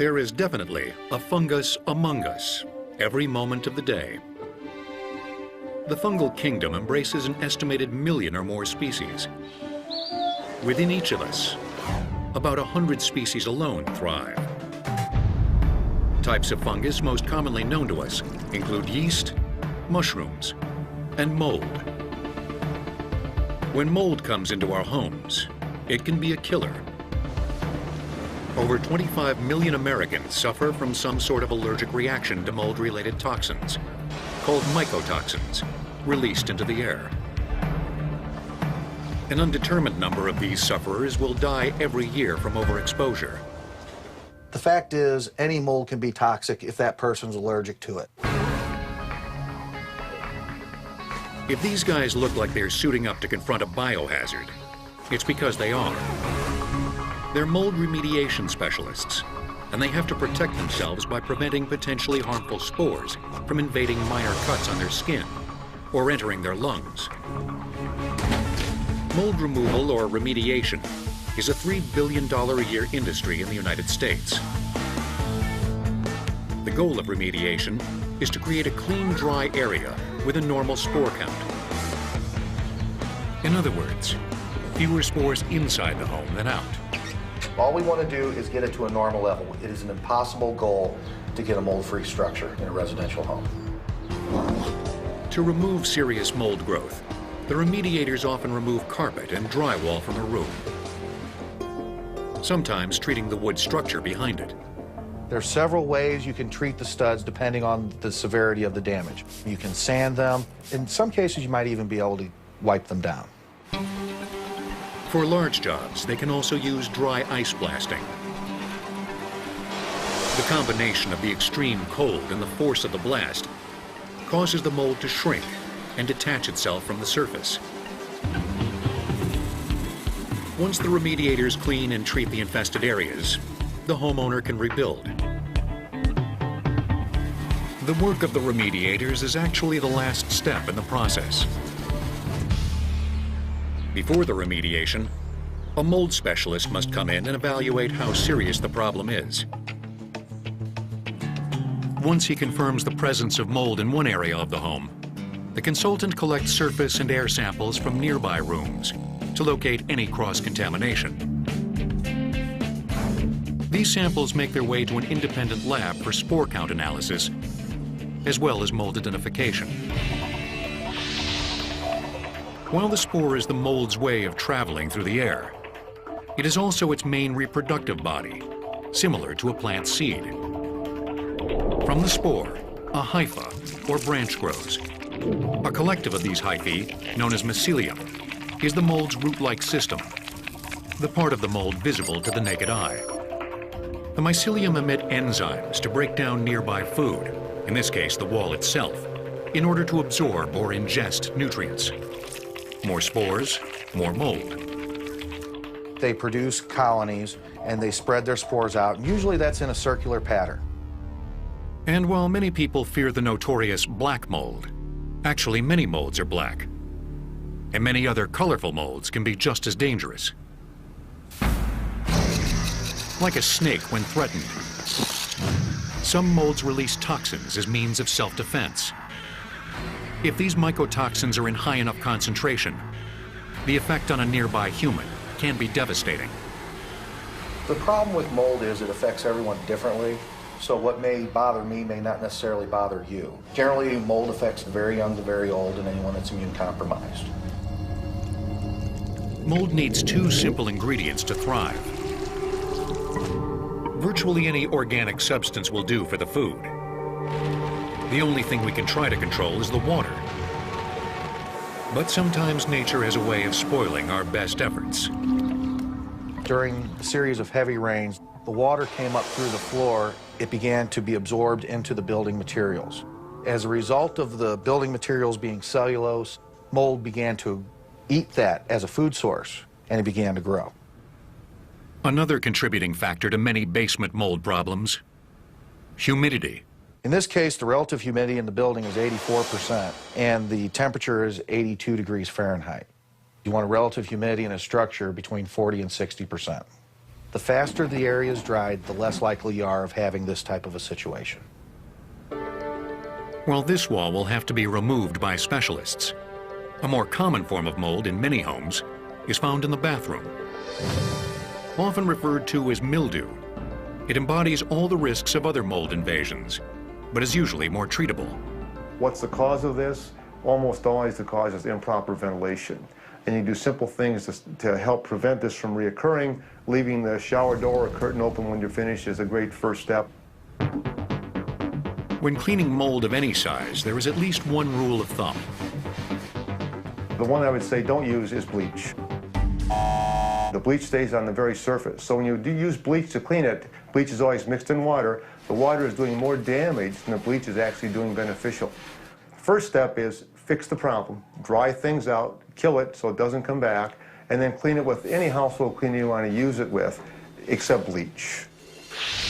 There is definitely a fungus among us every moment of the day. The fungal kingdom embraces an estimated million or more species. Within each of us, about 100 species alone thrive. Types of fungus most commonly known to us include yeast, mushrooms, and mold. When mold comes into our homes, it can be a killer. Over 25 million Americans suffer from some sort of allergic reaction to mold-related toxins, called mycotoxins, released into the air. An undetermined number of these sufferers will die every year from overexposure. The fact is, any mold can be toxic if that person's allergic to it. If these guys look like they're suiting up to confront a biohazard, it's because they are. They're mold remediation specialists, and they have to protect themselves by preventing potentially harmful spores from invading minor cuts on their skin or entering their lungs. Mold removal, or remediation, is a $3 billion a year industry in the United States. The goal of remediation is to create a clean, dry area with a normal spore count. In other words, fewer spores inside the home than out. All we want to do is get it to a normal level. It is an impossible goal to get a mold-free structure in a residential home. To remove serious mold growth, the remediators often remove carpet and drywall from a room, sometimes treating the wood structure behind it. There are several ways you can treat the studs depending on the severity of the damage. You can sand them. In some cases, you might even be able to wipe them down. For large jobs, they can also use dry ice blasting. The combination of the extreme cold and the force of the blast causes the mold to shrink and detach itself from the surface. Once the remediators clean and treat the infested areas, the homeowner can rebuild. The work of the remediators is actually the last step in the process. Before the remediation, a mold specialist must come in and evaluate how serious the problem is. Once he confirms the presence of mold in one area of the home, the consultant collects surface and air samples from nearby rooms to locate any cross-contamination. These samples make their way to an independent lab for spore count analysis, as well as mold identification. While the spore is the mold's way of traveling through the air, it is also its main reproductive body, similar to a plant's seed. From the spore, a hypha, or branch, grows. A collective of these hyphae, known as mycelium, is the mold's root-like system, the part of the mold visible to the naked eye. The mycelium emit enzymes to break down nearby food, in this case the wall itself, in order to absorb or ingest nutrients. More spores, more mold. They produce colonies and they spread their spores out. Usually that's in a circular pattern. And while many people fear the notorious black mold, actually many molds are black. And many other colorful molds can be just as dangerous. Like a snake when threatened, some molds release toxins as means of self-defense. If these mycotoxins are in high enough concentration, the effect on a nearby human can be devastating. The problem with mold is it affects everyone differently, so what may bother me may not necessarily bother you. Generally, mold affects the very young, the very old, and anyone that's immune compromised. Mold needs two simple ingredients to thrive. Virtually any organic substance will do for the food. The only thing we can try to control is the water. But sometimes nature has a way of spoiling our best efforts. During a series of heavy rains, the water came up through the floor. It began to be absorbed into the building materials. As a result of the building materials being cellulose, mold began to eat that as a food source, and it began to grow. Another contributing factor to many basement mold problems: humidity. In this case, the relative humidity in the building is 84%, and the temperature is 82 degrees Fahrenheit. You want a relative humidity in a structure between 40 and 60%. The faster the area is dried, the less likely you are of having this type of a situation. Well, this wall will have to be removed by specialists. A more common form of mold in many homes is found in the bathroom. Often referred to as mildew, it embodies all the risks of other mold invasions, but is usually more treatable. What's the cause of this? Almost always the cause is improper ventilation. And you do simple things to help prevent this from reoccurring. Leaving the shower door or curtain open when you're finished is a great first step. When cleaning mold of any size, there is at least one rule of thumb. The one I would say don't use is bleach. The bleach stays on the very surface. So when you do use bleach to clean it, bleach is always mixed in water. The water is doing more damage than the bleach is actually doing beneficial. First step is fix the problem, dry things out, kill it so it doesn't come back, and then clean it with any household cleaner you want to use it with, except bleach.